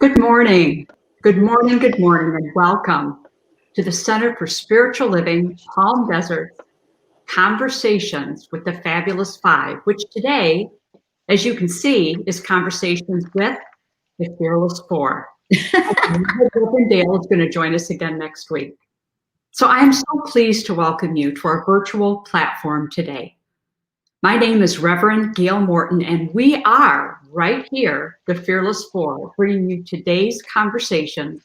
Good morning. Good morning, and welcome to the Center for Spiritual Living, Palm Desert, Conversations with the Fabulous Five, which today, as you can see, is Conversations with the Fearless Four. And Dale is going to join us again next week. So I am so pleased to welcome you to our virtual platform today. My name is Reverend Gail Morton, and we are right here, the Fearless Four, bringing you today's conversation.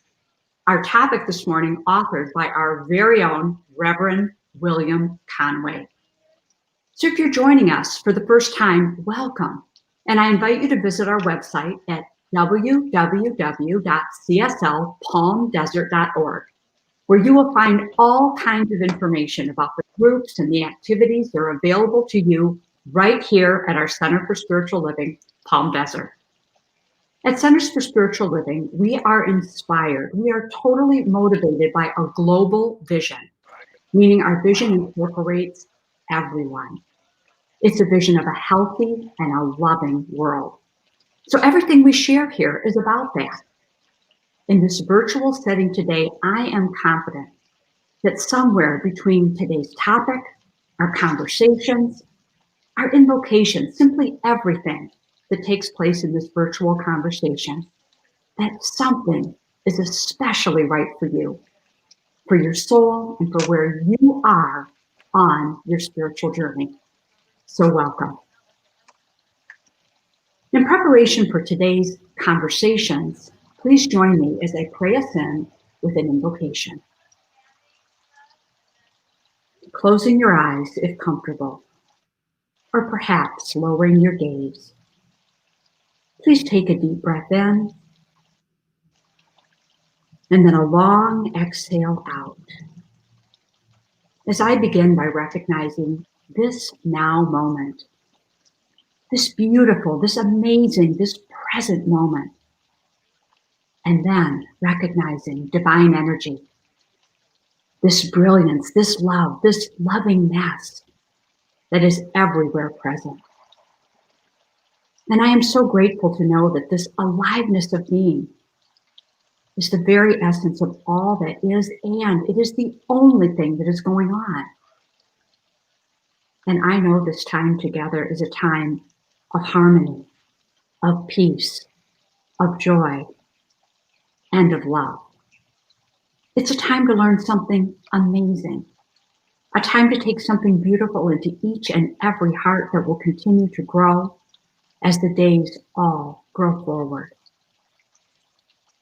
Our topic this morning, authored by our very own Reverend William Conway. So if you're joining us for the first time, welcome. And I invite you to visit our website at www.cslpalmdesert.org, where you will find all kinds of information about the groups and the activities that are available to you right here at our Center for Spiritual Living, Palm Desert. At Centers for Spiritual Living, we are inspired. We are totally motivated by a global vision, meaning our vision incorporates everyone. It's a vision of a healthy and a loving world. So everything we share here is about that. In this virtual setting today, I am confident that somewhere between today's topic, our conversations, our invocations, simply everything that takes place in this virtual conversation, that something is especially right for you, for your soul, and for where you are on your spiritual journey. So welcome. In preparation for today's conversations, please join me as I pray us in with an invocation. Closing your eyes if comfortable, or perhaps lowering your gaze. Please take a deep breath in, and then a long exhale out. As I begin by recognizing this now moment, this beautiful, this amazing, this present moment, and then recognizing divine energy, this brilliance, this love, this lovingness that is everywhere present. And I am so grateful to know that this aliveness of being is the very essence of all that is, and it is the only thing that is going on. And I know this time together is a time of harmony, of peace, of joy, and of love. It's a time to learn something amazing, a time to take something beautiful into each and every heart that will continue to grow as the days all grow forward.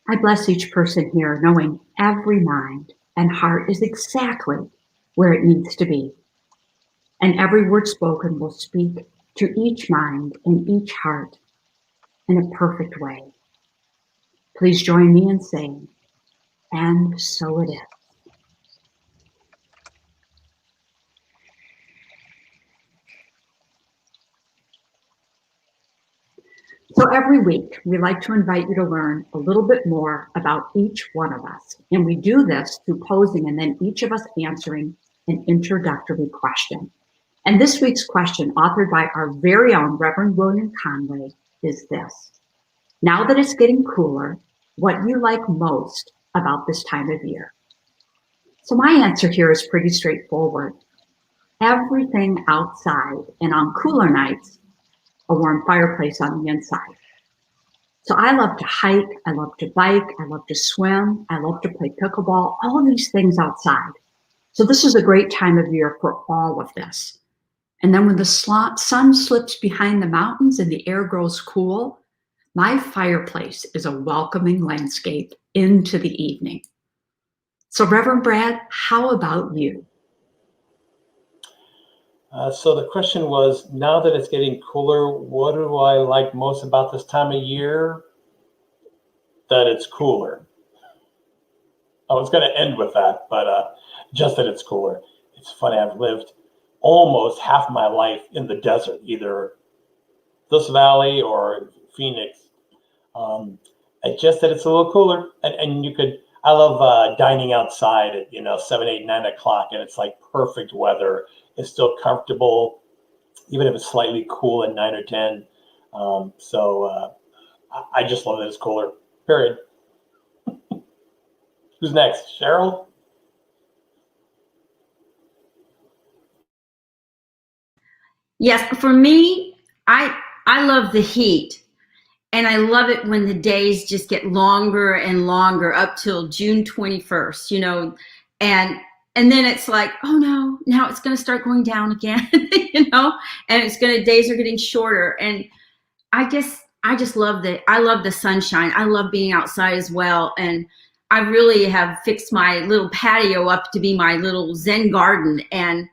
I bless each person here, knowing every mind and heart is exactly where it needs to be. And every word spoken will speak to each mind and each heart in a perfect way. Please join me in saying, and so it is. So every week, we like to invite you to learn a little bit more about each one of us. And we do this through posing and then each of us answering an introductory question. And this week's question, authored by our very own Reverend William Conway, is this. Now that it's getting cooler, what you like most about this time of year? So my answer here is pretty straightforward. Everything outside, and on cooler nights, a warm fireplace on the inside. So I love to hike, I love to bike, I love to swim, I love to play pickleball, all of these things outside. So this is a great time of year for all of this. And then when the sun slips behind the mountains and the air grows cool, my fireplace is a welcoming landscape into the evening. So Reverend Brad, how about you? So the question was, now that it's getting cooler, what do I like most about this time of year? That it's cooler. I was going to end with that, but just that it's cooler. It's funny, I've lived almost half my life in the desert, either this valley or Phoenix. Just that it's a little cooler, and you could. I love dining outside at 7, 8, 9 o'clock, and it's like perfect weather. It's still comfortable, even if it's slightly cool at 9 or 10. So I just love that it's cooler. Period. Who's next? Cheryl? Yes, for me, I love the heat, and I love it when the days just get longer and longer up till June 21st, and then it's like, oh no, now it's going to start going down again, and days are getting shorter, and I just love the sunshine. I love being outside as well, and I really have fixed my little patio up to be my little Zen garden, and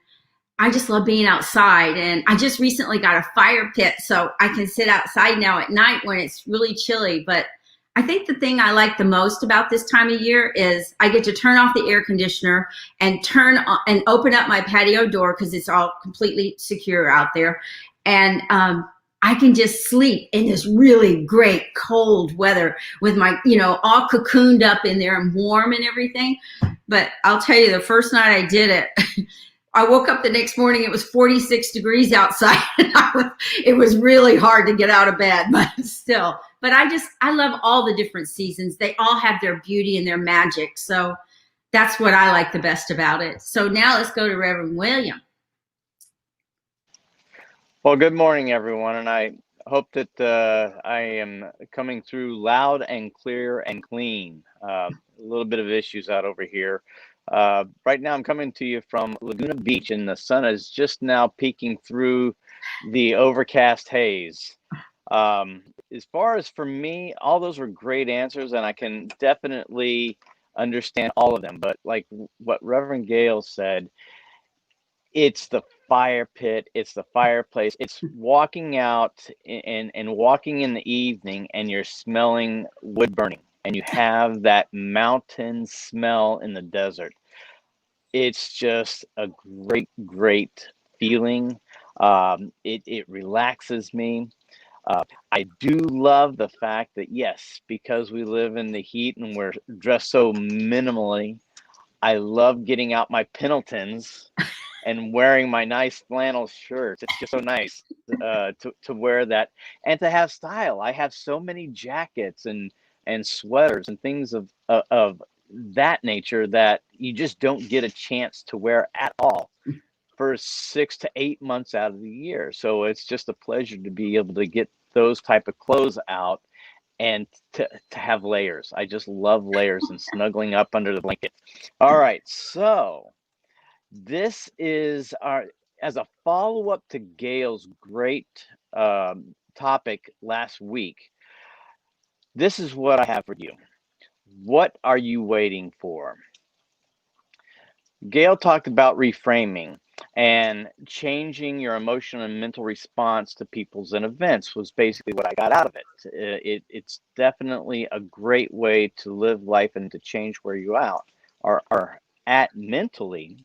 I just love being outside. And I just recently got a fire pit so I can sit outside now at night when it's really chilly. But I think the thing I like the most about this time of year is I get to turn off the air conditioner and open up my patio door because it's all completely secure out there. And I can just sleep in this really great cold weather with my, all cocooned up in there and warm and everything. But I'll tell you, the first night I did it, I woke up the next morning, it was 46 degrees outside. And it was really hard to get out of bed, but still. But I love all the different seasons. They all have their beauty and their magic. So that's what I like the best about it. So now let's go to Reverend William. Well, good morning, everyone, and I hope that I am coming through loud and clear and clean. A little bit of issues out over here. Right now, I'm coming to you from Laguna Beach, and the sun is just now peeking through the overcast haze. As far as for me, all those were great answers, and I can definitely understand all of them. But like what Reverend Gale said, it's the fire pit, it's the fireplace, it's walking out and walking in the evening and you're smelling wood burning and you have that mountain smell in the desert. It's just a great feeling. It relaxes me. I do love the fact that, yes, because we live in the heat and we're dressed so minimally, I love getting out my Pendletons and wearing my nice flannel shirts. It's just so nice to wear that and to have style. I have so many jackets and sweaters and things of that nature that you just don't get a chance to wear at all for 6 to 8 months out of the year. So it's just a pleasure to be able to get those type of clothes out and to have layers. I just love layers and snuggling up under the blanket. All right, so this is as a follow-up to Gail's great topic last week. This is what I have for you. What are you waiting for? Gail talked about reframing and changing your emotional and mental response to people's and events was basically what I got out of it. It's definitely a great way to live life and to change where you are at mentally.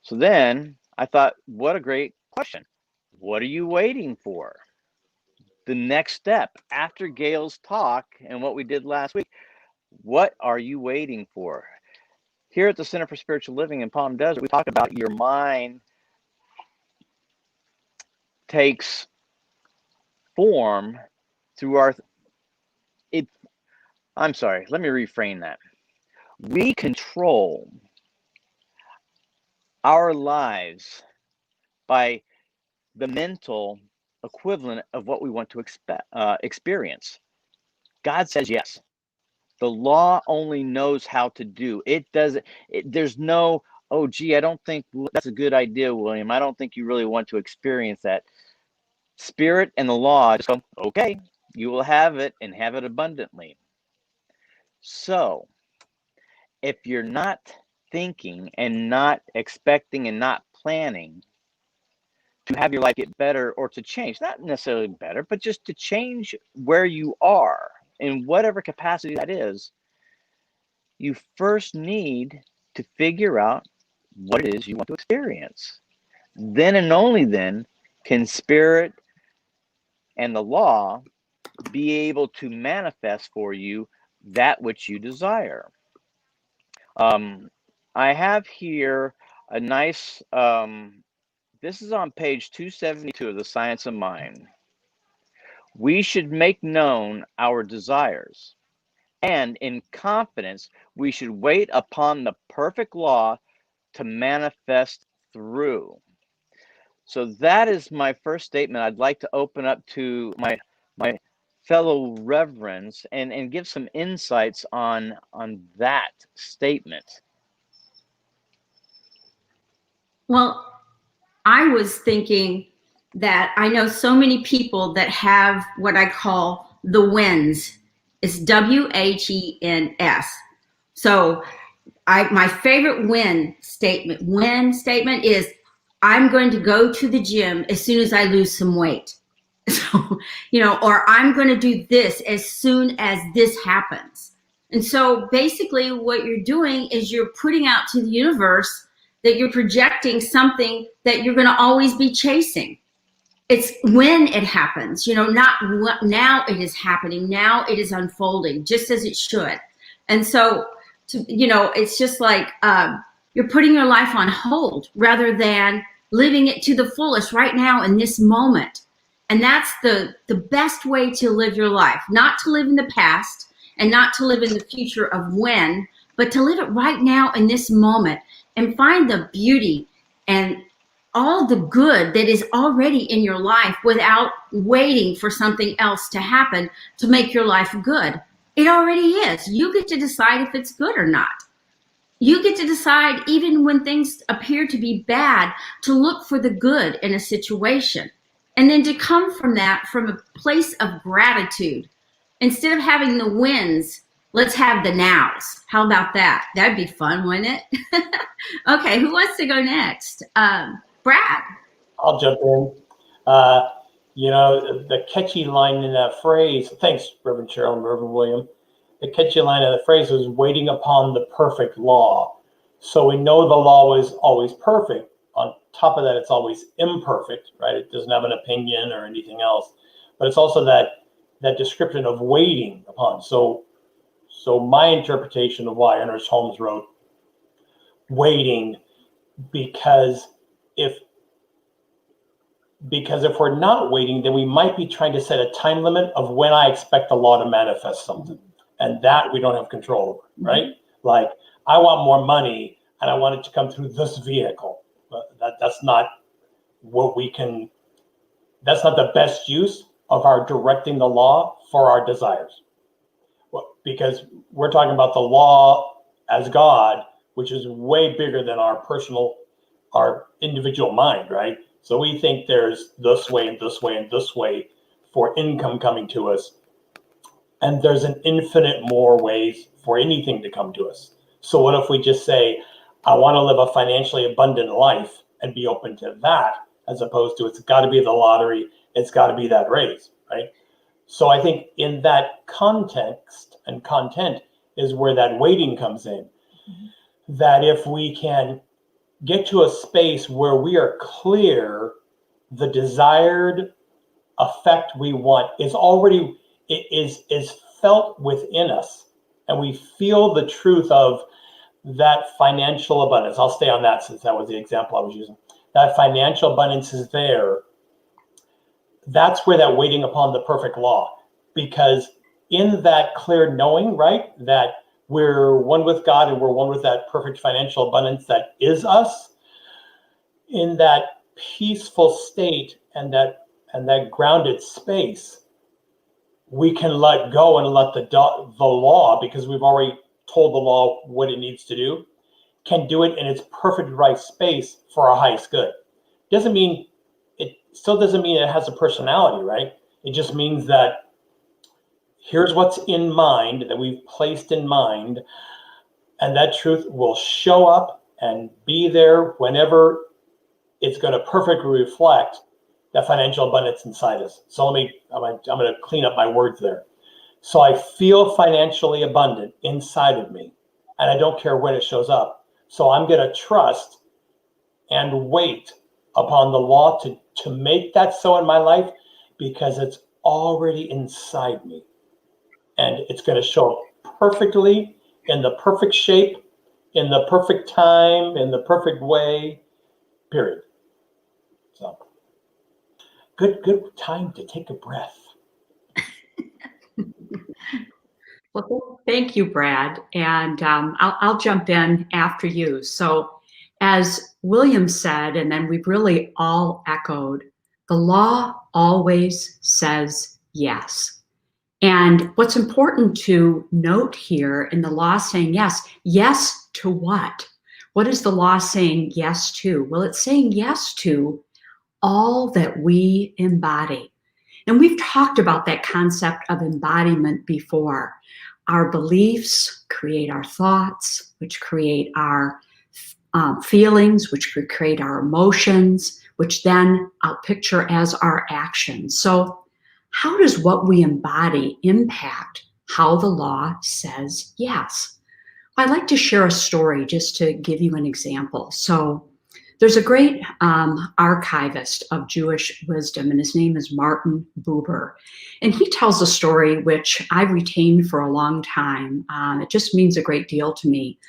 So then I thought, what a great question. What are you waiting for? The next step after Gail's talk and what we did last week, what are you waiting for? Here at the Center for Spiritual Living in Palm Desert, we talk about your mind takes form through I'm sorry, let me reframe that. We control our lives by the mental equivalent of what we want to experience. God says yes. The law only knows how to do. It doesn't. There's no, oh, gee, I don't think that's a good idea, William. I don't think you really want to experience that. Spirit and the law just go, okay, you will have it and have it abundantly. So if you're not thinking and not expecting and not planning to have your life get better or to change, not necessarily better, but just to change where you are in whatever capacity that is, you first need to figure out what it is you want to experience. Then and only then can spirit and the law be able to manifest for you that which you desire. I have here a nice, this is on page 272 of the Science of Mind. We should make known our desires. And in confidence, we should wait upon the perfect law to manifest through. So that is my first statement. I'd like to open up to my fellow reverends and give some insights on that statement. Well, I was thinking that I know so many people that have what I call the wins. It's WHENS. So my favorite win statement is I'm going to go to the gym as soon as I lose some weight. So, or I'm going to do this as soon as this happens. And so basically what you're doing is you're putting out to the universe that you're projecting something that you're going to always be chasing. It's when it happens, not what, now it is happening. Now it is unfolding just as it should. And so, it's just like you're putting your life on hold rather than living it to the fullest right now in this moment. And that's the best way to live your life, not to live in the past and not to live in the future of when, but to live it right now in this moment and find the beauty and all the good that is already in your life without waiting for something else to happen to make your life good. It already is. You get to decide if it's good or not. You get to decide, even when things appear to be bad, to look for the good in a situation. And then to come from that from a place of gratitude. Instead of having the wins, let's have the nows. How about that? That'd be fun, wouldn't it? Okay, who wants to go next? Brad. I'll jump in. The catchy line in that phrase, thanks, Reverend Cheryl and Reverend William. The catchy line of the phrase was waiting upon the perfect law. So we know the law is always perfect. On top of that, it's always imperfect, right? It doesn't have an opinion or anything else. But it's also that description of waiting upon. So my interpretation of why Ernest Holmes wrote waiting, because if we're not waiting, then we might be trying to set a time limit of when I expect the law to manifest something. And that we don't have control over, right? Like, I want more money and I want it to come through this vehicle. But that's not what we can, that's not the best use of our directing the law for our desires. Because we're talking about the law as God, which is way bigger than our individual mind, right? So we think there's this way and this way and this way for income coming to us. And there's an infinite more ways for anything to come to us. So what if we just say, I want to live a financially abundant life and be open to that, as opposed to it's got to be the lottery, it's got to be that raise, right? So I think in that context and content is where that waiting comes in. Mm-hmm. That if we can get to a space where we are clear, the desired effect we want is already is felt within us, and we feel the truth of that financial abundance. I'll stay on that since that was the example I was using. That financial abundance is there. That's where that waiting upon the perfect law, because in that clear knowing, right, that we're one with God and we're one with that perfect financial abundance that is us, in that peaceful state and that grounded space, we can let go and let the law, because we've already told the law what it needs to do, can do it in its perfect right space for our highest good. It still doesn't mean it has a personality, right? It just means that here's what's in mind, that we've placed in mind, and that truth will show up and be there whenever it's going to perfectly reflect that financial abundance inside us. So I'm going to clean up my words there. So I feel financially abundant inside of me, and I don't care when it shows up. So I'm going to trust and wait upon the law to make that so in my life, because it's already inside me. And it's going to show up perfectly, in the perfect shape, in the perfect time, in the perfect way, period. So good time to take a breath. Well, thank you, Brad. And I'll jump in after you. So, as William said, and then we've really all echoed, the law always says yes. And what's important to note here in the law saying yes, yes to what? What is the law saying yes to? Well, it's saying yes to all that we embody. And we've talked about that concept of embodiment before. Our beliefs create our thoughts, which create our feelings, which could create our emotions, which then I'll picture as our actions. So, how does what we embody impact how the law says yes? I'd like to share a story just to give you an example. So, there's a great archivist of Jewish wisdom, and his name is Martin Buber. And he tells a story which I've retained for a long time. It just means a great deal to me.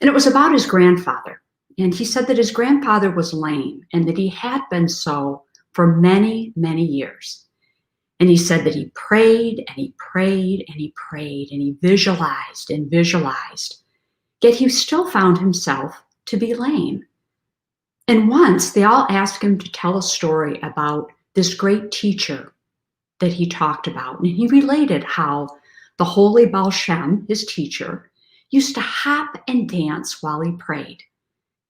And it was about his grandfather. And he said that his grandfather was lame and that he had been so for many, many years. And he said that he prayed and he prayed and he prayed and he visualized and visualized. Yet he still found himself to be lame. And once they all asked him to tell a story about this great teacher that he talked about. And he related how the holy Baal Shem, his teacher, used to hop and dance while he prayed.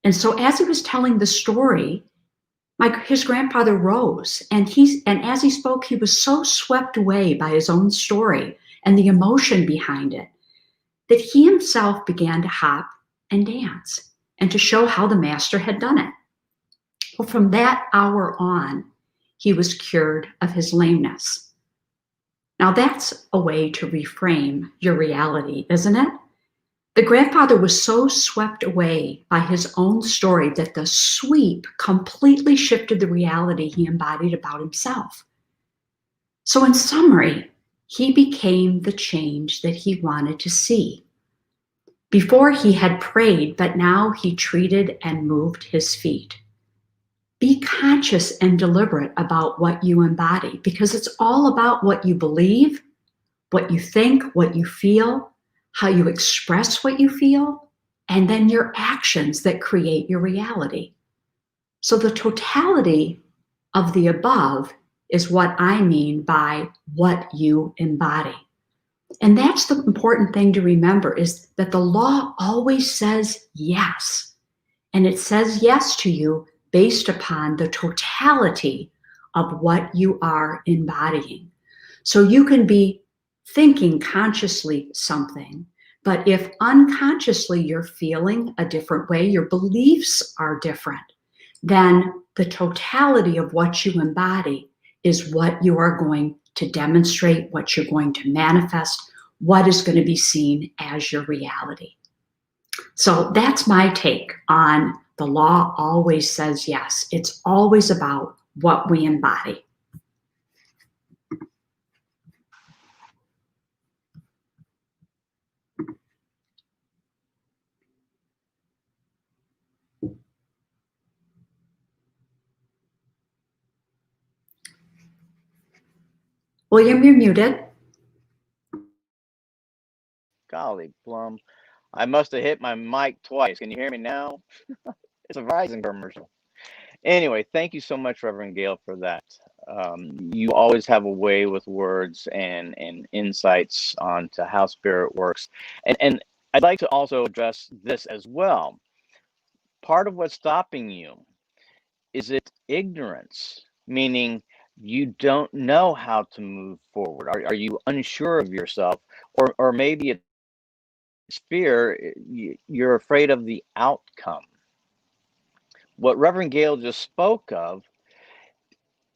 And so as he was telling the story, his grandfather rose, and as he spoke, he was so swept away by his own story and the emotion behind it that he himself began to hop and dance and to show how the master had done it. Well, from that hour on, he was cured of his lameness. Now that's a way to reframe your reality, isn't it? The grandfather was so swept away by his own story that the sweep completely shifted the reality he embodied about himself. So in summary, he became the change that he wanted to see. Before he had prayed, but now he treated and moved his feet. Be conscious and deliberate about what you embody, because it's all about what you believe, what you think, what you feel, how you express what you feel, and then your actions that create your reality. So the totality of the above is what I mean by what you embody. And that's the important thing to remember, is that the law always says yes. And it says yes to you based upon the totality of what you are embodying. So you can be thinking consciously something, but if unconsciously you're feeling a different way, your beliefs are different, then the totality of what you embody is what you are going to demonstrate, what you're going to manifest, what is going to be seen as your reality. So that's my take on the law always says yes. It's always about what we embody. William, you're muted. Golly, Plum. I must have hit my mic twice. Can you hear me now? It's a Verizon commercial. Anyway, thank you so much, Reverend Gail, for that. You always have a way with words and insights onto how spirit works. And I'd like to also address this as well. Part of what's stopping you, is it ignorance? Meaning you don't know how to move forward. Are you unsure of yourself? Or maybe it's fear, you're afraid of the outcome. What Reverend Gail just spoke of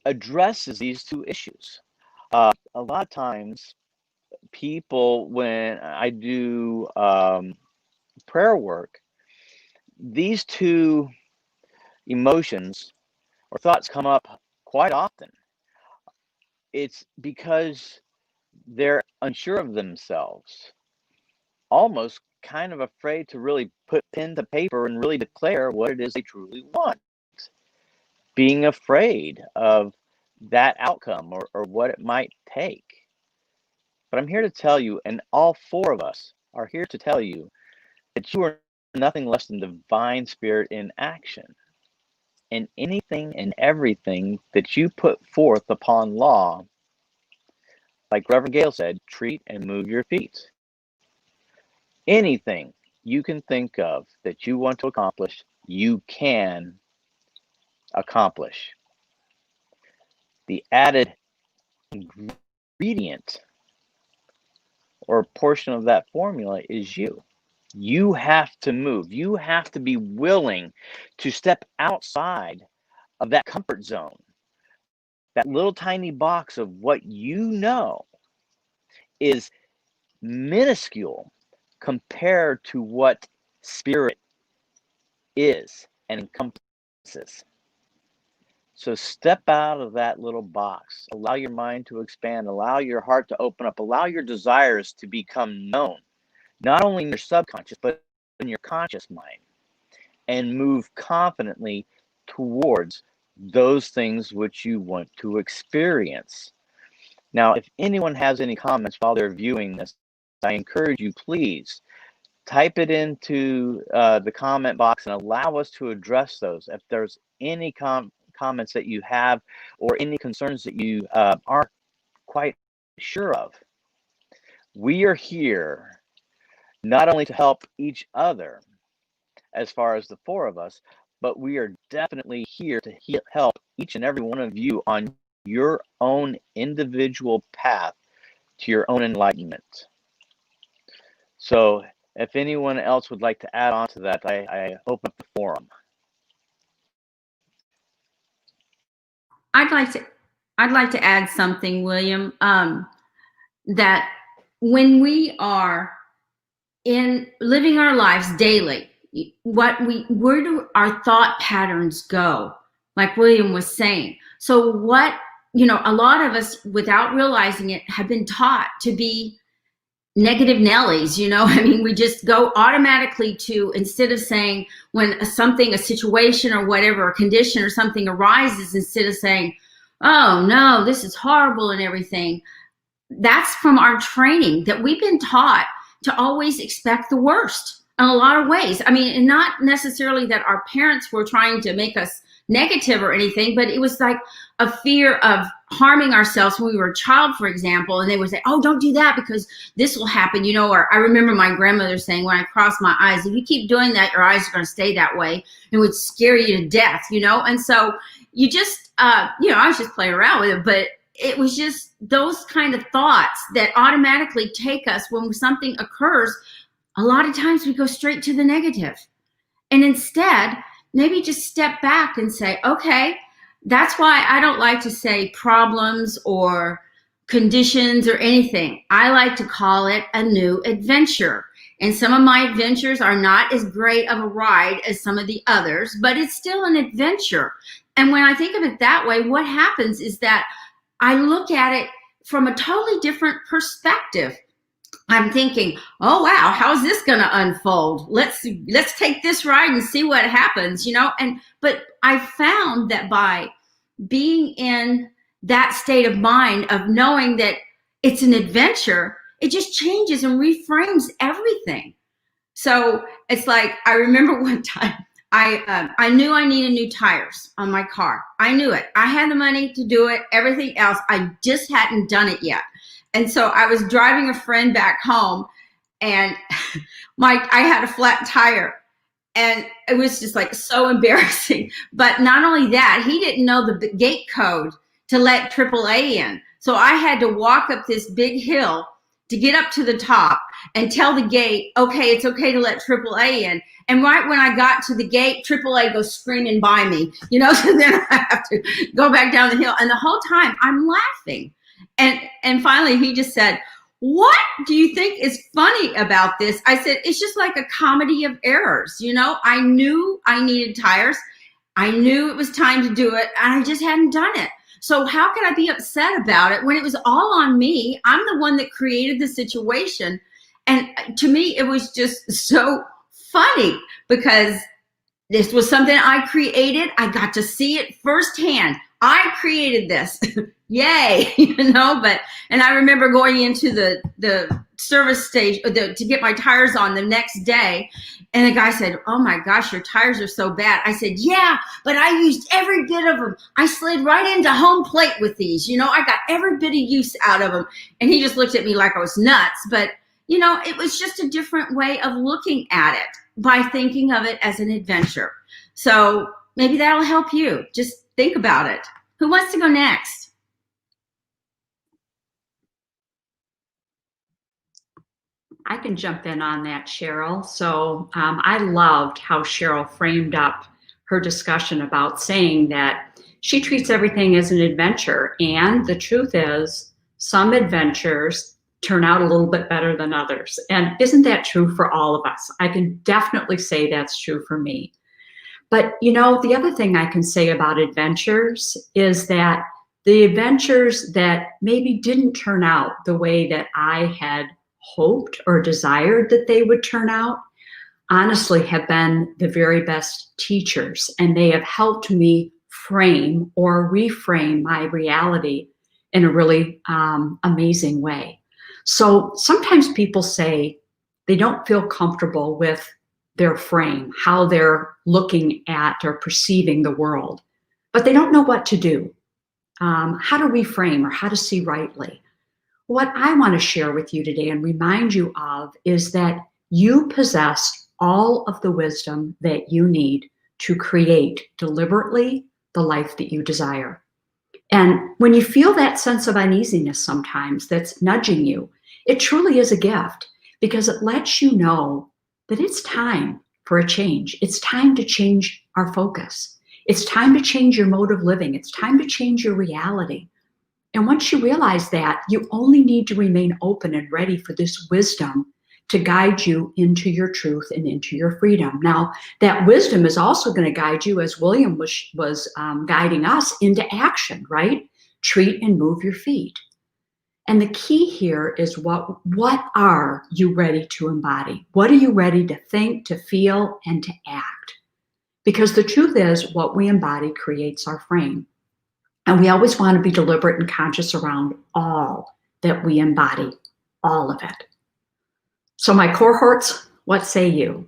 addresses these two issues. A lot of times people, when I do prayer work, these two emotions or thoughts come up quite often. It's because they're unsure of themselves, almost kind of afraid to really put pen to paper and really declare what it is they truly want. Being afraid of that outcome or what it might take. But I'm here to tell you, and all four of us are here to tell you, that you are nothing less than divine spirit in action. And anything and everything that you put forth upon law, like Reverend Gale said, treat and move your feet. Anything you can think of that you want to accomplish, you can accomplish. The added ingredient or portion of that formula is you. You have to move. You have to be willing to step outside of that comfort zone, that little tiny box of what you know is minuscule compared to what spirit is and encompasses. So step out of that little box. Allow your mind to expand. Allow your heart to open up. Allow your desires to become known, not only in your subconscious, but in your conscious mind. And move confidently towards those things which you want to experience. Now, if anyone has any comments while they're viewing this, I encourage you, please type it into the comment box and allow us to address those. If there's any comments that you have or any concerns that you aren't quite sure of, we are here not only to help each other as far as the four of us, but we are definitely here to help each and every one of you on your own individual path to your own enlightenment. So if anyone else would like to add on to that, I open up the forum. I'd like to add something, William, that when we are in living our lives daily, where do our thought patterns go? Like William was saying. So what, a lot of us, without realizing it, have been taught to be negative Nellies, I mean, we just go automatically to, instead of saying when a situation or whatever, a condition or something arises, instead of saying, oh no, this is horrible and everything. That's from our training, that we've been taught to always expect the worst in a lot of ways. I mean, and not necessarily that our parents were trying to make us negative or anything, but it was like a fear of harming ourselves when we were a child, for example, and they would say, oh, don't do that because this will happen, or I remember my grandmother saying, when I cross my eyes, if you keep doing that, your eyes are going to stay that way. It would scare you to death, and so you just, I was just playing around with it, but it was just those kind of thoughts that automatically take us when something occurs. A lot of times we go straight to the negative, and instead maybe just step back and say, okay, that's why I don't like to say problems or conditions or anything. I like to call it a new adventure. And some of my adventures are not as great of a ride as some of the others, but it's still an adventure. And when I think of it that way, what happens is that I look at it from a totally different perspective. I'm thinking, oh wow, how's this going to unfold? Let's take this ride and see what happens, but I found that by being in that state of mind of knowing that it's an adventure, it just changes and reframes everything. So it's like, I remember one time I knew I needed new tires on my car. I knew it. I had the money to do it, everything else. I just hadn't done it yet. And so I was driving a friend back home, and I had a flat tire, and it was just like so embarrassing. But not only that, he didn't know the gate code to let AAA in. So I had to walk up this big hill to get up to the top and tell the gate, okay, it's okay to let AAA in. And right when I got to the gate, AAA goes screaming by me, so then I have to go back down the hill. And the whole time I'm laughing. And finally he just said, what do you think is funny about this? I said, it's just like a comedy of errors. I knew I needed tires. I knew it was time to do it, and I just hadn't done it. So how could I be upset about it when it was all on me? I'm the one that created the situation. And to me, it was just so funny because this was something I created. I got to see it firsthand. I created this. Yay, and I remember going into the service stage to get my tires on the next day, and the guy said, "Oh my gosh, your tires are so bad." I said, "Yeah, but I used every bit of them. I slid right into home plate with these. I got every bit of use out of them." And he just looked at me like I was nuts, but it was just a different way of looking at it by thinking of it as an adventure. So maybe that'll help you. Just think about it. Who wants to go next? I can jump in on that, Cheryl. So I loved how Cheryl framed up her discussion about saying that she treats everything as an adventure. And the truth is, some adventures turn out a little bit better than others. And isn't that true for all of us? I can definitely say that's true for me. But the other thing I can say about adventures is that the adventures that maybe didn't turn out the way that I had hoped or desired that they would turn out, honestly have been the very best teachers. And they have helped me frame or reframe my reality in a really amazing way. So sometimes people say they don't feel comfortable with their frame, how they're looking at or perceiving the world, but they don't know what to do, how to reframe or how to see rightly. What I want to share with you today and remind you of is that you possess all of the wisdom that you need to create deliberately the life that you desire. And when you feel that sense of uneasiness sometimes that's nudging you, it truly is a gift because it lets you know that it's time for a change. It's time to change our focus. It's time to change your mode of living. It's time to change your reality. And once you realize that, you only need to remain open and ready for this wisdom to guide you into your truth and into your freedom. Now, that wisdom is also going to guide you, as William was guiding us, into action, right? Treat and move your feet. And the key here is what are you ready to embody? What are you ready to think, to feel, and to act? Because the truth is, what we embody creates our frame. And we always want to be deliberate and conscious around all that we embody, all of it. So my cohorts, what say you?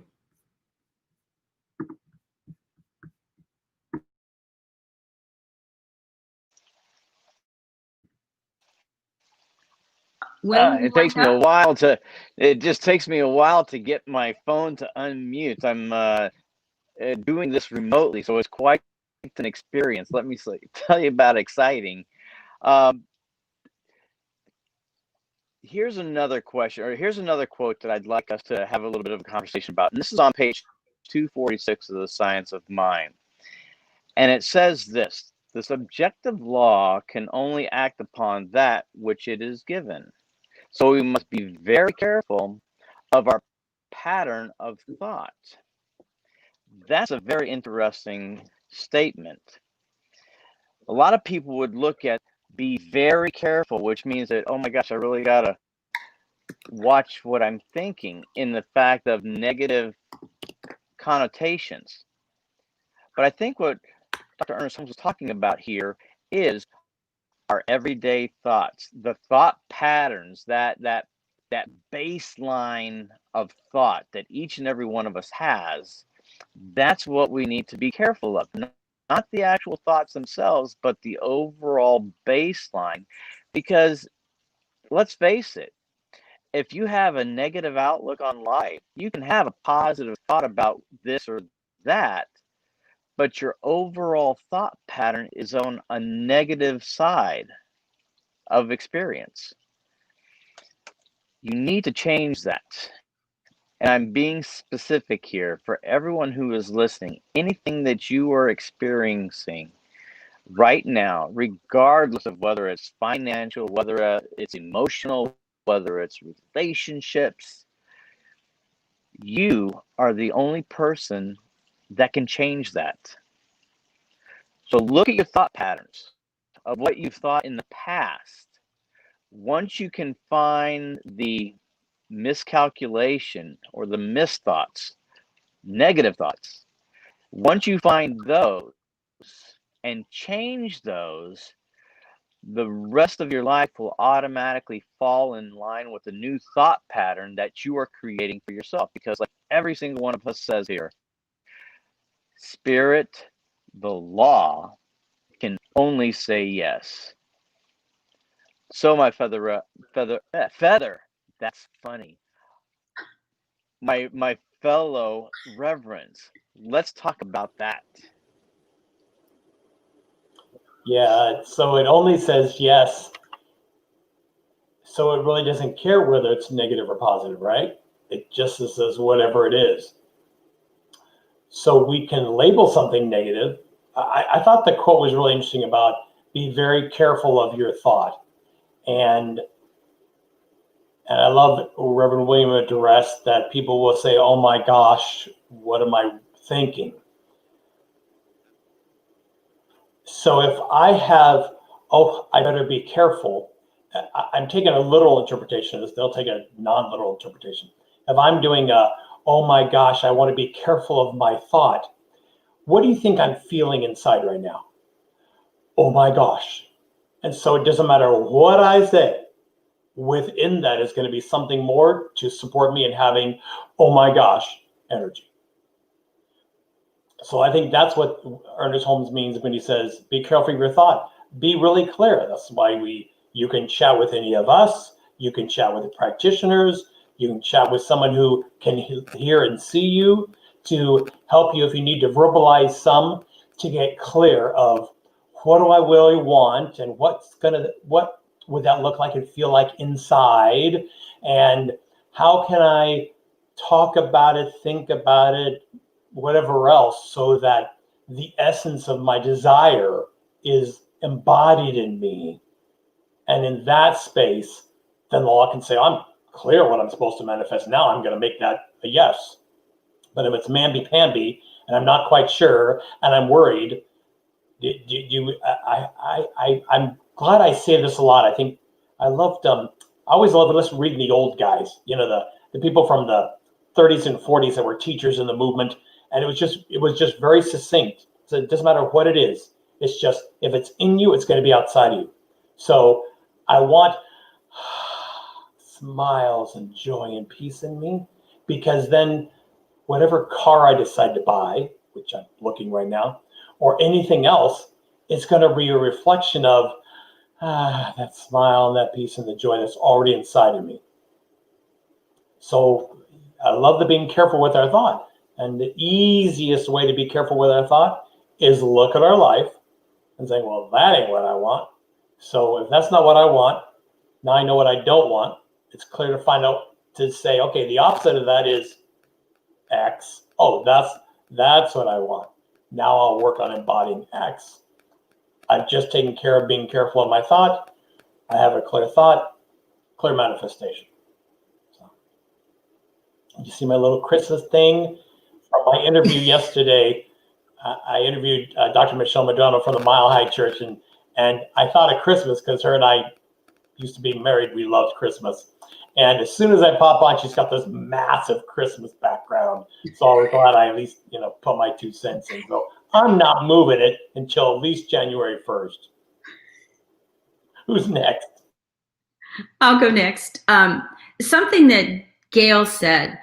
Will, you It want takes to me a go? while to. It just takes me a while to get my phone to unmute. I'm doing this remotely, so it's quite an experience. Let me tell you about exciting. Um, Here's another question, or here's another quote that I'd like us to have a little bit of a conversation about. And this is on page 246 of the Science of Mind. And it says this: the subjective law can only act upon that which it is given. So we must be very careful of our pattern of thought. That's a very interesting statement. A lot of people would look at be very careful, which means that, oh my gosh, I really got to watch what I'm thinking in the fact of negative connotations. But I think what Dr. Ernest Holmes was talking about here is our everyday thoughts, the thought patterns, that baseline of thought that each and every one of us has. That's what we need to be careful of. Not the actual thoughts themselves, but the overall baseline. Because let's face it, if you have a negative outlook on life, you can have a positive thought about this or that, but your overall thought pattern is on a negative side of experience. You need to change that. And I'm being specific here for everyone who is listening. Anything that you are experiencing right now, regardless of whether it's financial, whether it's emotional, whether it's relationships, you are the only person that can change that. So look at your thought patterns of what you've thought in the past. Once you can find the miscalculation or the misthoughts, negative thoughts, once you find those, and change those, the rest of your life will automatically fall in line with the new thought pattern that you are creating for yourself. Because like every single one of us says here, spirit, the law, can only say yes. So my feather, that's funny. My fellow reverends, let's talk about that. Yeah, so it only says yes. So it really doesn't care whether it's negative or positive, right? It just says whatever it is. So we can label something negative. I thought the quote was really interesting about be very careful of your thought. And I love Reverend William addressed that people will say, oh my gosh, what am I thinking? So if I have, oh, I better be careful, I'm taking a literal interpretation of this. They'll take a non-literal interpretation. If I'm doing a, oh my gosh, I want to be careful of my thought, what do you think I'm feeling inside right now? Oh my gosh. And so it doesn't matter what I say, within that is going to be something more to support me in having, oh my gosh, energy. So I think that's what Ernest Holmes means when he says, be careful of your thought. Be really clear. That's why you can chat with any of us. You can chat with the practitioners. You can chat with someone who can hear and see you to help you if you need to verbalize some to get clear of what do I really want and what would that look like and feel like inside, and how can I talk about it, think about it, whatever else, so that the essence of my desire is embodied in me. And in that space, then the law can say, I'm clear what I'm supposed to manifest now. I'm going to make that a yes. But if it's mamby-pamby and I'm not quite sure and I'm worried, I'm glad I say this a lot. I think I always loved reading the old guys, the people from the 30s and 40s that were teachers in the movement. And it was just very succinct. So it doesn't matter what it is. It's just, if it's in you, it's going to be outside of you. So I want smiles and joy and peace in me, because then whatever car I decide to buy, which I'm looking right now, or anything else, it's going to be a reflection of that smile and that peace and the joy that's already inside of me. So I love the being careful with our thought. And the easiest way to be careful with our thought is look at our life and say, well, that ain't what I want. So if that's not what I want, now I know what I don't want. It's clear to find out, to say, okay, the opposite of that is X. Oh, that's what I want. Now I'll work on embodying X. I've just taken care of being careful of my thought. I have a clear thought, clear manifestation. So, you see my little Christmas thing from my interview yesterday. I interviewed Dr. Michelle Madonna from the Mile High Church, and I thought of Christmas because her and I used to be married. We loved Christmas. And as soon as I pop on, she's got this massive Christmas background. So I was glad I at least, put my 2 cents in. So I'm not moving it until at least January 1st. Who's next? I'll go next. Something that Gail said,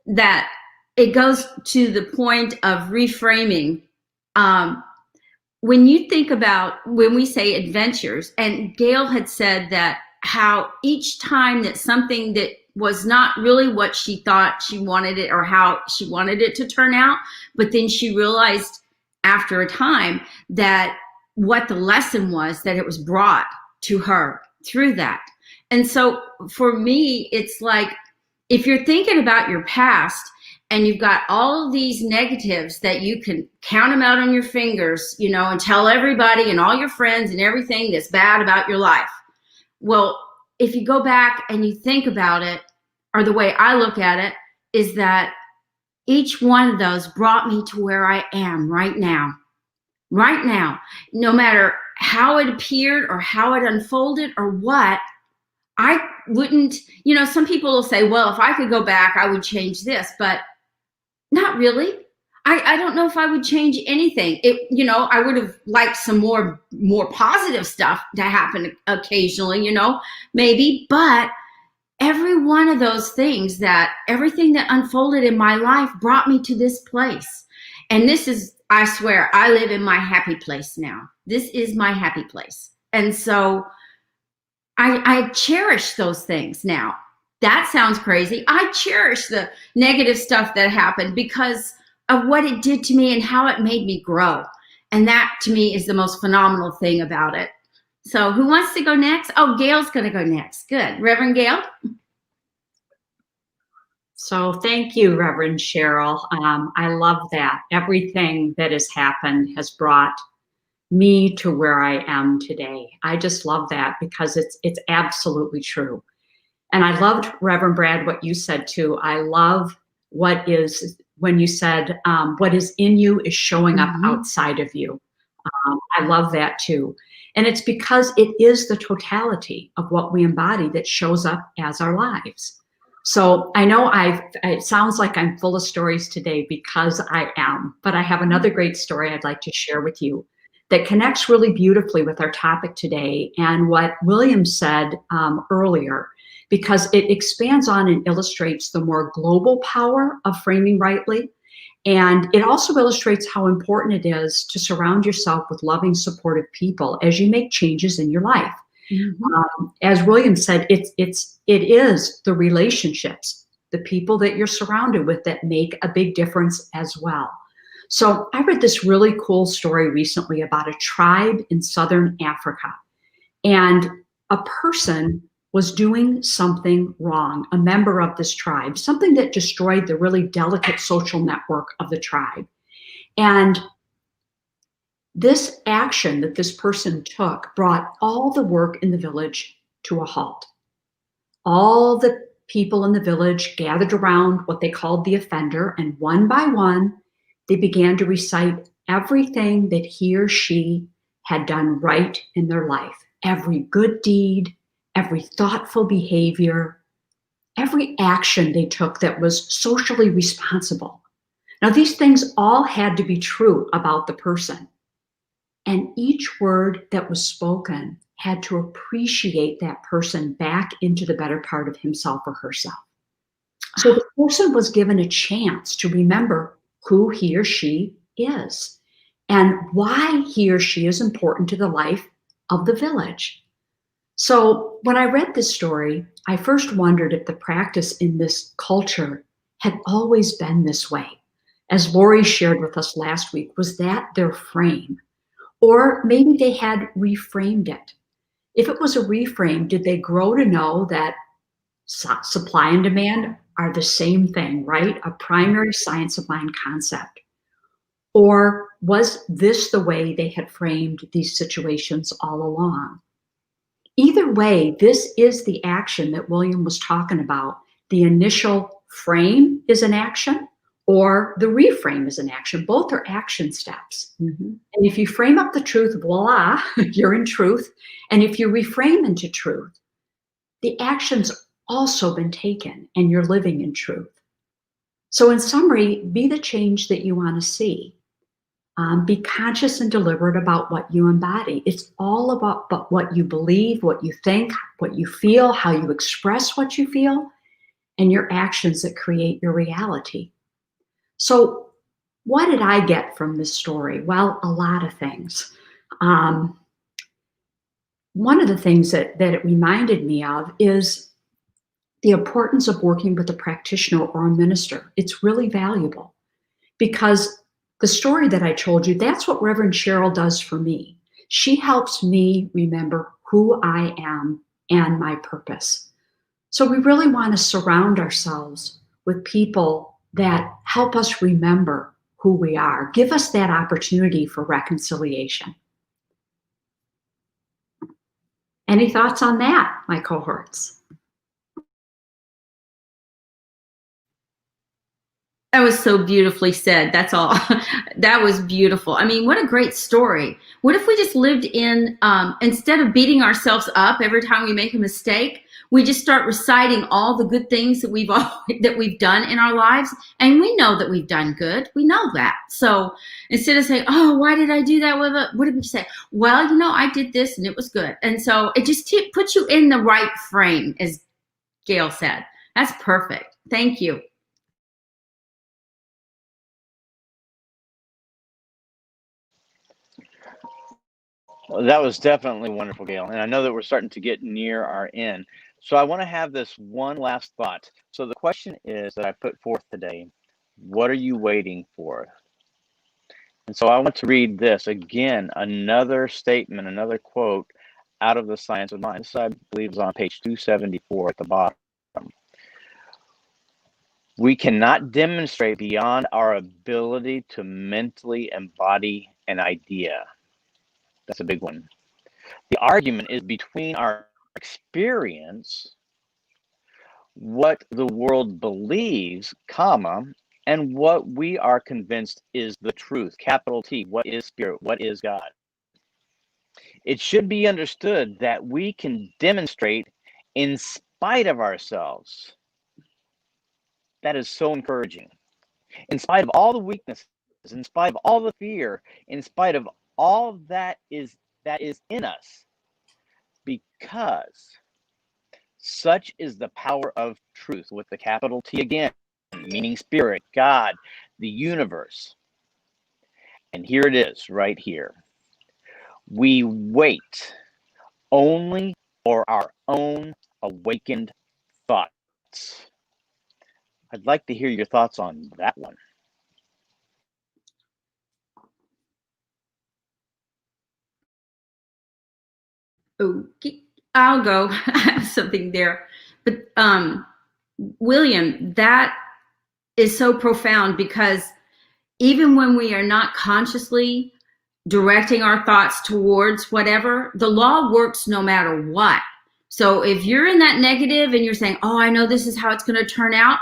that it goes to the point of reframing. When you think about, when we say adventures, and Gail had said that how each time that something that was not really what she thought she wanted it, or how she wanted it to turn out, but then she realized after a time that what the lesson was, that it was brought to her through that. And so for me, it's like, if you're thinking about your past and you've got all of these negatives that you can count them out on your fingers, and tell everybody and all your friends and everything that's bad about your life. Well, if you go back and you think about it, or the way I look at it, is that each one of those brought me to where I am right now. Right now, no matter how it appeared or how it unfolded or what, I wouldn't, some people will say, well, if I could go back, I would change this, but not really. I don't know if I would change anything. I would have liked some more positive stuff to happen occasionally, maybe, but every one of those things, everything that unfolded in my life brought me to this place. And this is, I swear, I live in my happy place now. This is my happy place. And so I cherish those things now. That sounds crazy. I cherish the negative stuff that happened because of what it did to me and how it made me grow. And that to me is the most phenomenal thing about it. So who wants to go next? Oh, Gail's going to go next. Good. Reverend Gail. So thank you, Reverend Cheryl. I love that. Everything that has happened has brought me to where I am today. I just love that because it's absolutely true. And I loved, Reverend Brad, what you said too. I love when you said, what is in you is showing up outside of you. I love that too. And it's because it is the totality of what we embody that shows up as our lives. So I know it sounds like I'm full of stories today because I am, but I have another great story I'd like to share with you that connects really beautifully with our topic today and what William said earlier, because it expands on and illustrates the more global power of framing rightly. And it also illustrates how important it is to surround yourself with loving, supportive people as you make changes in your life. As William said, it is the relationships, the people that you're surrounded with that make a big difference as well. So I read this really cool story recently about a tribe in Southern Africa, and a person was doing something wrong, a member of this tribe, something that destroyed the really delicate social network of the tribe. And this action that this person took brought all the work in the village to a halt. All the people in the village gathered around what they called the offender, and one by one, they began to recite everything that he or she had done right in their life. Every good deed, every thoughtful behavior, every action they took that was socially responsible. Now, these things all had to be true about the person. And each word that was spoken had to appreciate that person back into the better part of himself or herself. So the person was given a chance to remember who he or she is and why he or she is important to the life of the village. So when I read this story, I first wondered if the practice in this culture had always been this way. As Lori shared with us last week, was that their frame? Or maybe they had reframed it. If it was a reframe, did they grow to know that supply and demand are the same thing, right? A primary science of mind concept. Or was this the way they had framed these situations all along? Either way, this is the action that William was talking about. The initial frame is an action, or the reframe is an action. Both are action steps. And if you frame up the truth, voila, you're in truth. And if you reframe into truth, the action's also been taken and you're living in truth. So in summary, be the change that you want to see. Be conscious and deliberate about what you embody. It's all about what you believe, what you think, what you feel, how you express what you feel, and your actions that create your reality. So what did I get from this story? Well, a lot of things. One of the things that it reminded me of is the importance of working with a practitioner or a minister. It's really valuable because the story that I told you, that's what Reverend Cheryl does for me. She helps me remember who I am and my purpose. So we really want to surround ourselves with people that help us remember who we are, give us that opportunity for reconciliation. Any thoughts on that, my cohorts? That was so beautifully said. That's all. That was beautiful. I mean, what a great story. What if we just lived in, instead of beating ourselves up every time we make a mistake, we just start reciting all the good things that we've done in our lives, and we know that we've done good. We know that. So instead of saying, "Oh, why did I do that?" What did we say? Well, I did this and it was good. And so it just puts you in the right frame, as Gail said. That's perfect. Thank you. Well, that was definitely wonderful, Gail. And I know that we're starting to get near our end. So I want to have this one last thought. So the question is that I put forth today, what are you waiting for? And so I want to read this again, another statement, another quote out of the Science of Mind. This, I believe, is on page 274 at the bottom. We cannot demonstrate beyond our ability to mentally embody an idea. That's a big one. The argument is between our experience, what the world believes, comma, and what we are convinced is the truth, capital T. What is spirit? What is God? It should be understood that we can demonstrate in spite of ourselves. That is so encouraging. In spite of all the weaknesses, in spite of all the fear, in spite of all that is in us, because such is the power of truth, with the capital T again, meaning spirit, God, the universe. And here it is, right here. We wait only for our own awakened thoughts. I'd like to hear your thoughts on that one. Okay, I'll go. I have something there. But William, that is so profound, because even when we are not consciously directing our thoughts towards whatever, the law works no matter what. So if you're in that negative and you're saying, "Oh, I know this is how it's going to turn out,"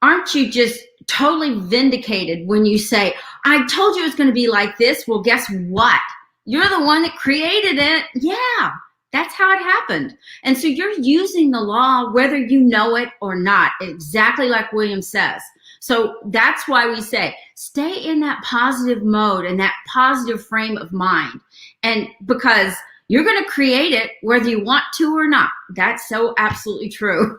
aren't you just totally vindicated when you say, "I told you it's going to be like this"? Well, guess what? You're the one that created it. Yeah, that's how it happened. And so you're using the law whether you know it or not, exactly like William says. So that's why we say, stay in that positive mode and that positive frame of mind. And because you're going to create it whether you want to or not. That's so absolutely true.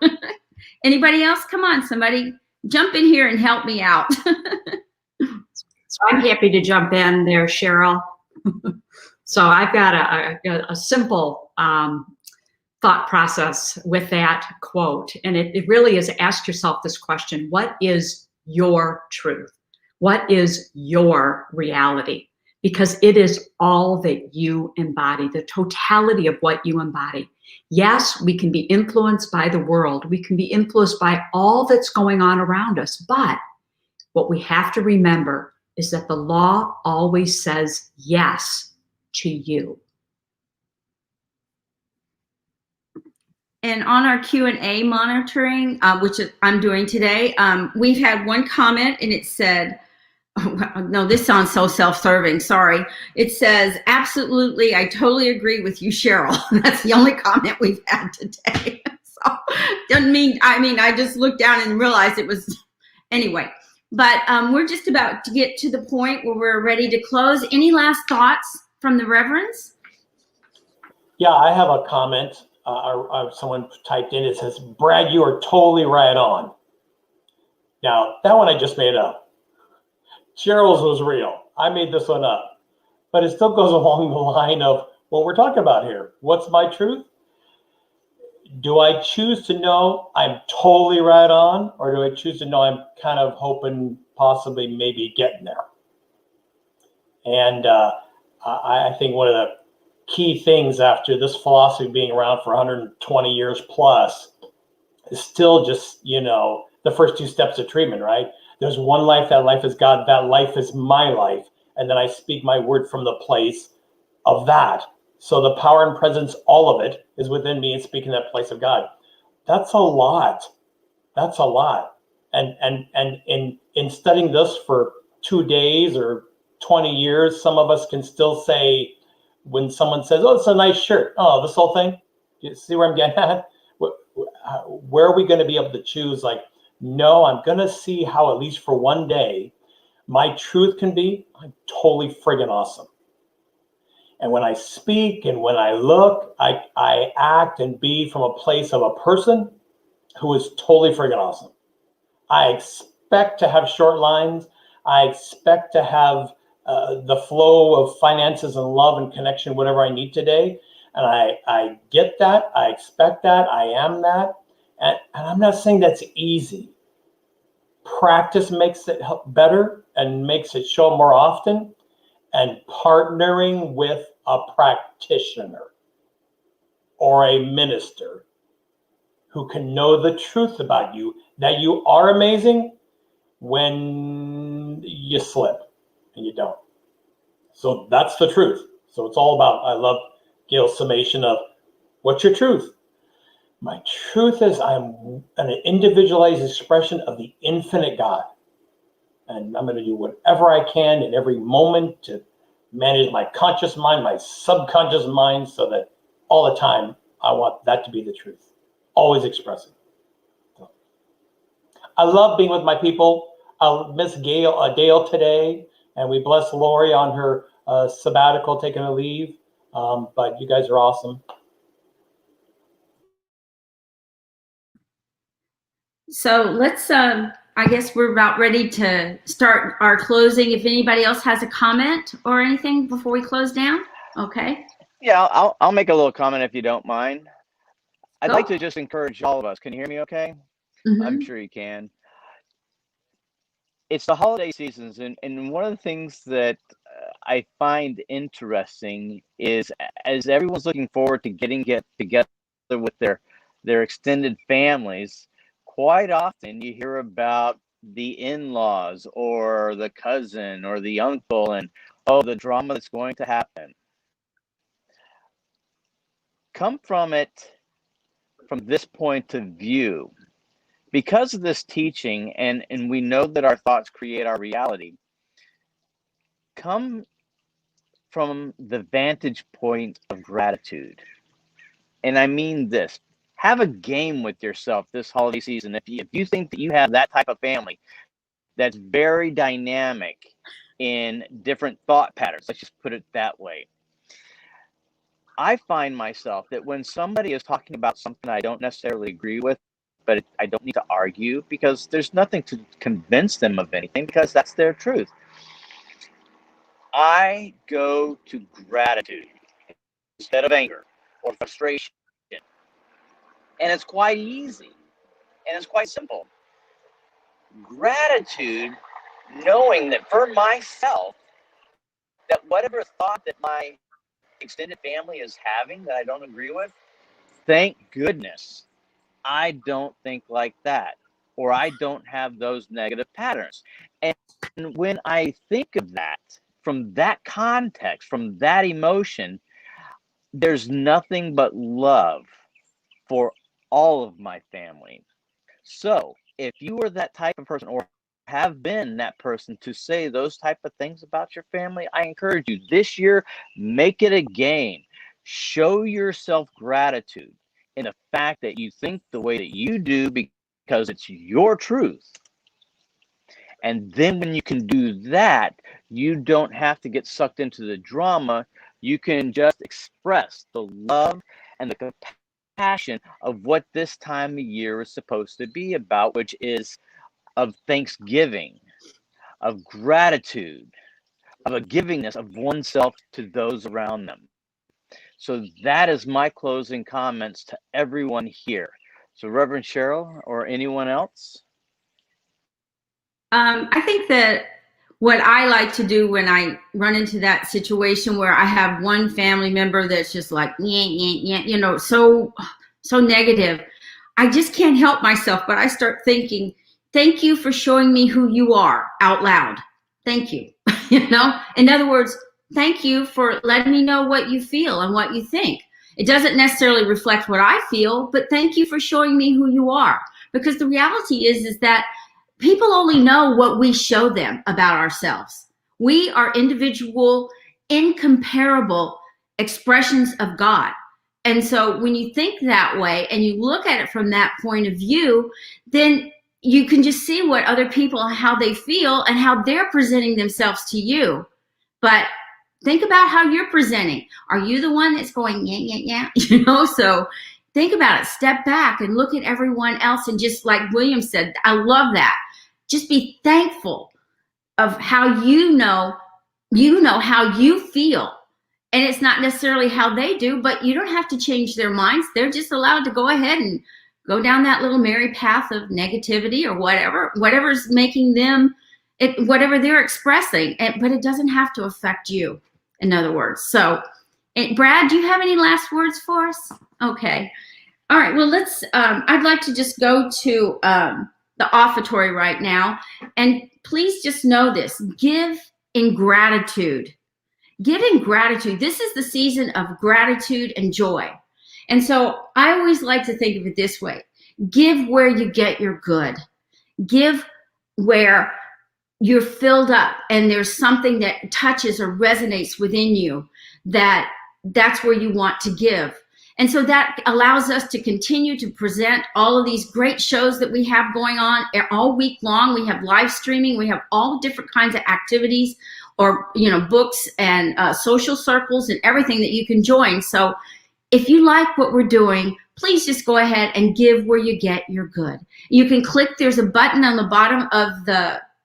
Anybody else? Come on, somebody jump in here and help me out. So I'm happy to jump in there, Cheryl. So I've got a simple thought process with that quote. And it really is, ask yourself this question: what is your truth? What is your reality? Because it is all that you embody, the totality of what you embody. Yes, we can be influenced by the world. We can be influenced by all that's going on around us. But what we have to remember is that the law always says yes to you. And on our Q&A monitoring, which I'm doing today, we've had one comment, and it said, no, this sounds so self-serving, sorry. It says, "Absolutely, I totally agree with you, Cheryl." That's the only comment we've had today. So I just looked down and realized it was, anyway. But we're just about to get to the point where we're ready to close. Any last thoughts from the Reverends? Yeah, I have a comment. Someone typed in, it says, "Brad, you are totally right on." Now, that one I just made up. Cheryl's was real. I made this one up. But it still goes along the line of what we're talking about here. What's my truth? Do I choose to know I'm totally right on, or do I choose to know I'm kind of hoping, possibly, maybe getting there? And I think one of the key things after this philosophy being around for 120 years plus is still just, the first two steps of treatment, right? There's one life, that life is God, that life is my life. And then I speak my word from the place of that. So the power and presence, all of it, is within me and speaking that place of God. That's a lot. That's a lot. And in studying this for 2 days or 20 years, some of us can still say, when someone says, "Oh, it's a nice shirt." Oh, this whole thing? You see where I'm getting at? where are we going to be able to choose? Like, no, I'm going to see how, at least for one day, my truth can be, I'm totally friggin' awesome. And when I speak and when I look, I act and be from a place of a person who is totally friggin' awesome. I expect to have short lines. I expect to have the flow of finances and love and connection, whatever I need today. And I get that. I expect that. I am that. And I'm not saying that's easy. Practice makes it better and makes it show more often. And partnering with a practitioner or a minister who can know the truth about you, that you are amazing when you slip and you don't. So that's the truth. So it's all about, I love Gail's summation of what's your truth? My truth is I'm an individualized expression of the infinite God. And I'm going to do whatever I can in every moment to manage my conscious mind, my subconscious mind, so that all the time I want that to be the truth. Always expressing. So, I love being with my people. I'll miss Dale today, and we bless Lori on her sabbatical, taking a leave. But you guys are awesome. So let's, I guess we're about ready to start our closing. If anybody else has a comment or anything before we close down, okay. Yeah, I'll make a little comment if you don't mind. I'd Go. like to just encourage all of us. Can you hear me okay? Mm-hmm. I'm sure you can. It's the holiday seasons, and one of the things that I find interesting is as everyone's looking forward to get together with their extended families, quite often you hear about the in-laws or the cousin or the uncle and, oh, the drama that's going to happen. Come from it from this point of view. Because of this teaching, and we know that our thoughts create our reality, come from the vantage point of gratitude. And I mean this. Have a game with yourself this holiday season. If you think that you have that type of family that's very dynamic in different thought patterns, let's just put it that way. I find myself that when somebody is talking about something I don't necessarily agree with, but I don't need to argue because there's nothing to convince them of anything because that's their truth. I go to gratitude instead of anger or frustration. And it's quite easy and it's quite simple. Gratitude, knowing that for myself, that whatever thought that my extended family is having that I don't agree with, thank goodness I don't think like that, or I don't have those negative patterns. And when I think of that, from that context, from that emotion, there's nothing but love for all of my family. So if you are that type of person or have been that person to say those type of things about your family, I encourage you this year, make it a game. Show yourself gratitude in the fact that you think the way that you do because it's your truth. And then when you can do that, you don't have to get sucked into the drama. You can just express the love and the compassion of what this time of year is supposed to be about, which is of thanksgiving, of gratitude, of a givingness of oneself to those around them. So that is my closing comments to everyone here. So Reverend Cheryl or anyone else? I think that what I like to do when I run into that situation where I have one family member that's just like, you know, so negative, I just can't help myself, but I start thinking, thank you for showing me who you are out loud. Thank you. You know, in other words, thank you for letting me know what you feel and what you think. It doesn't necessarily reflect what I feel, but thank you for showing me who you are. Because the reality is that people only know what we show them about ourselves. We are individual, incomparable expressions of God. And so when you think that way and you look at it from that point of view, then you can just see what other people, how they feel and how they're presenting themselves to you. But think about how you're presenting. Are you the one that's going, yeah? So think about it. Step back and look at everyone else. And just like William said, I love that. Just be thankful of how you know how you feel. And it's not necessarily how they do, but you don't have to change their minds. They're just allowed to go ahead and go down that little merry path of negativity or whatever's making them, whatever they're expressing. But it doesn't have to affect you, in other words. So, Brad, do you have any last words for us? Okay. All right. Well, I'd like to just go to the offertory right now. And please just know this. Give in gratitude. Give in gratitude. This is the season of gratitude and joy. And so I always like to think of it this way. Give where you get your good. Give where you're filled up and there's something that touches or resonates within you, that's where you want to give. And so that allows us to continue to present all of these great shows that we have going on all week long. We have live streaming. We have all different kinds of activities or, books and social circles and everything that you can join. So if you like what we're doing, please just go ahead and give where you get your good. You can click, there's a button on the bottom of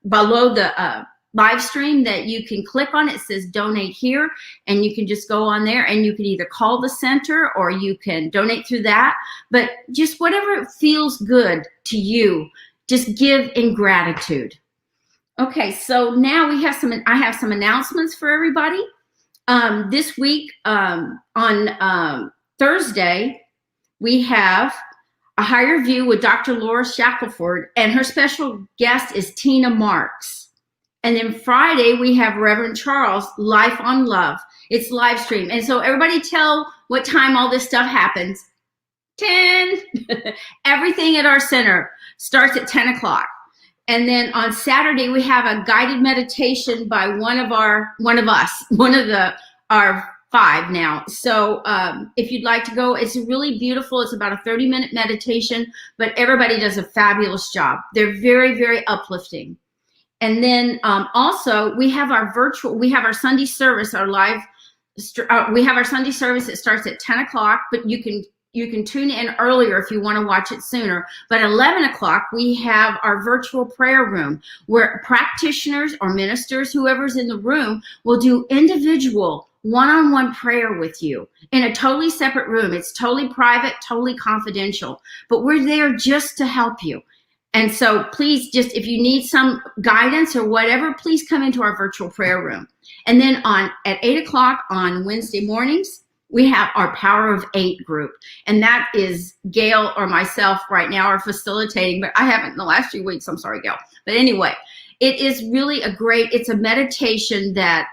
below the live stream that you can click on. It says donate here, and you can just go on there and you can either call the center or you can donate through that. But just whatever feels good to you, just give in gratitude. Okay, so now I have some announcements for everybody. This week on Thursday, we have a Higher View with Dr. Laura Shackelford, and her special guest is Tina Marks. And then Friday, we have Reverend Charles, Life on Love. It's live stream. And so everybody tell what time all this stuff happens. 10. Everything at our center starts at 10 o'clock. And then on Saturday, we have a guided meditation by one of our 5 now. So if you'd like to go, it's really beautiful. It's about a 30-minute meditation, but everybody does a fabulous job. They're very, very uplifting. And then also we have our Sunday service, we have our Sunday service. It starts at 10 o'clock, but you can tune in earlier if you want to watch it sooner. But at 11 o'clock, we have our virtual prayer room where practitioners or ministers, whoever's in the room, will do individual one-on-one prayer with you in a totally separate room. It's totally private, totally confidential, but we're there just to help you. And so please, just if you need some guidance or whatever, please come into our virtual prayer room. And then at 8 o'clock on Wednesday mornings, we have our Power of 8 group. And that is Gail or myself right now are facilitating, but I haven't in the last few weeks. I'm sorry, Gail. But anyway, it is really it's a meditation that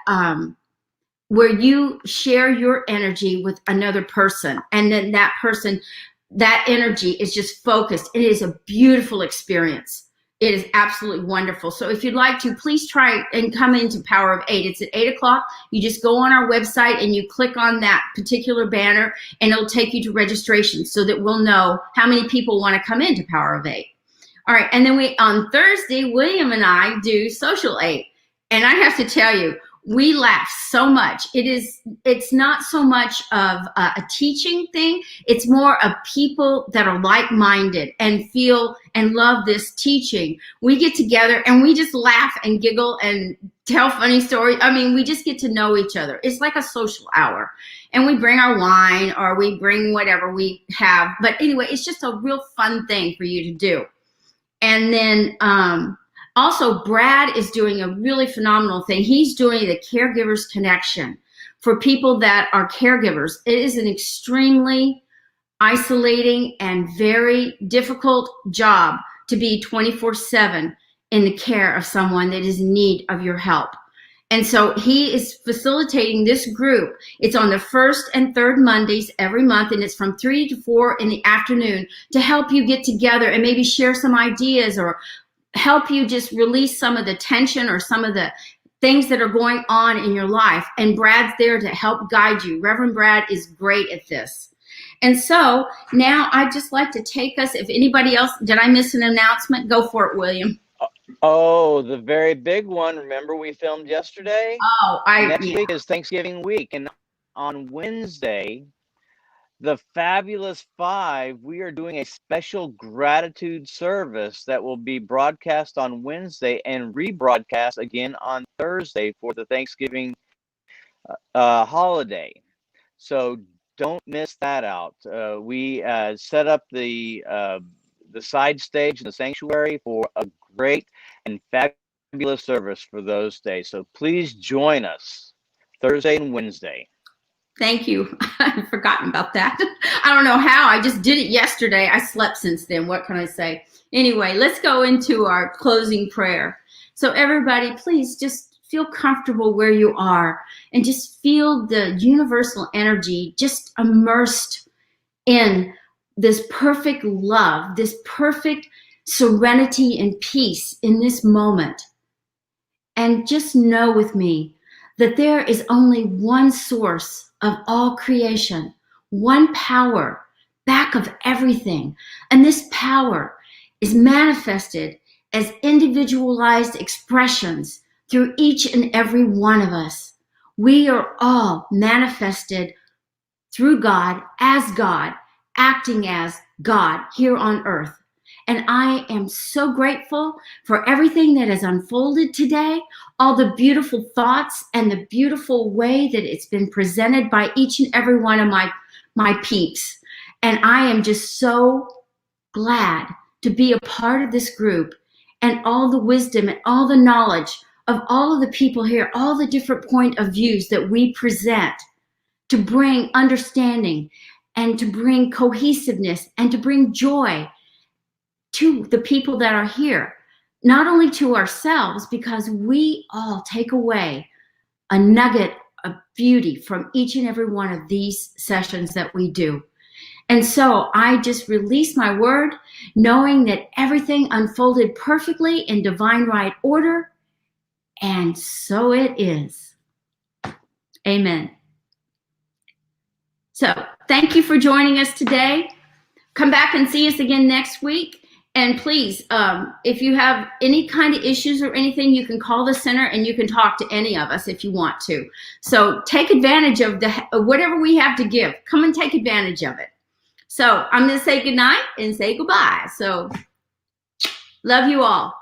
where you share your energy with another person. And then that energy is just focused. It is a beautiful experience. It is absolutely wonderful. So if you'd like to, please try and come into Power of 8. It's at 8 o'clock. You just go on our website and you click on that particular banner and it'll take you to registration so that we'll know how many people want to come into Power of 8. All right. And then on Thursday, William and I do Social 8. And I have to tell you, we laugh so much. It's not so much of a teaching thing. It's more of people that are like-minded and feel and love this teaching. We get together and we just laugh and giggle and tell funny stories. I mean, we just get to know each other. It's like a social hour. And we bring our wine or we bring whatever we have. But anyway, it's just a real fun thing for you to do. And then also, Brad is doing a really phenomenal thing. He's doing the Caregivers Connection for people that are caregivers. It is an extremely isolating and very difficult job to be 24/7 in the care of someone that is in need of your help. And so he is facilitating this group. It's on the first and third Mondays every month, and it's from 3 to 4 in the afternoon to help you get together and maybe share some ideas or help you just release some of the tension or some of the things that are going on in your life. And Brad's there to help guide you. Reverend Brad is great at this. And so now I'd just like to take us, if anybody else, did I miss an announcement? Go for it, William. Oh, the very big one. Remember we filmed yesterday? Oh, Next week is Thanksgiving week. And on Wednesday, the Fabulous Five, we are doing a special gratitude service that will be broadcast on Wednesday and rebroadcast again on Thursday for the Thanksgiving holiday. So don't miss that out. We set up the side stage in the sanctuary for a great and fabulous service for those days. So please join us Thursday and Wednesday. Thank you. I've forgotten about that. I don't know how. I just did it yesterday. I slept since then. What can I say? Anyway, let's go into our closing prayer. So everybody, please just feel comfortable where you are and just feel the universal energy just immersed in this perfect love, this perfect serenity and peace in this moment. And just know with me that there is only one source of all creation, one power back of everything. And this power is manifested as individualized expressions through each and every one of us. We are all manifested through God, acting as God here on earth. And I am so grateful for everything that has unfolded today, all the beautiful thoughts and the beautiful way that it's been presented by each and every one of my peeps. And I am just so glad to be a part of this group and all the wisdom and all the knowledge of all of the people here, all the different point of views that we present to bring understanding and to bring cohesiveness and to bring joy to the people that are here, not only to ourselves, because we all take away a nugget of beauty from each and every one of these sessions that we do. And so I just release my word, knowing that everything unfolded perfectly in divine right order, and so it is. Amen. So thank you for joining us today. Come back and see us again next week. And please, if you have any kind of issues or anything, you can call the center and you can talk to any of us if you want to. So take advantage of whatever we have to give. Come and take advantage of it. So I'm going to say goodnight and say goodbye. So love you all.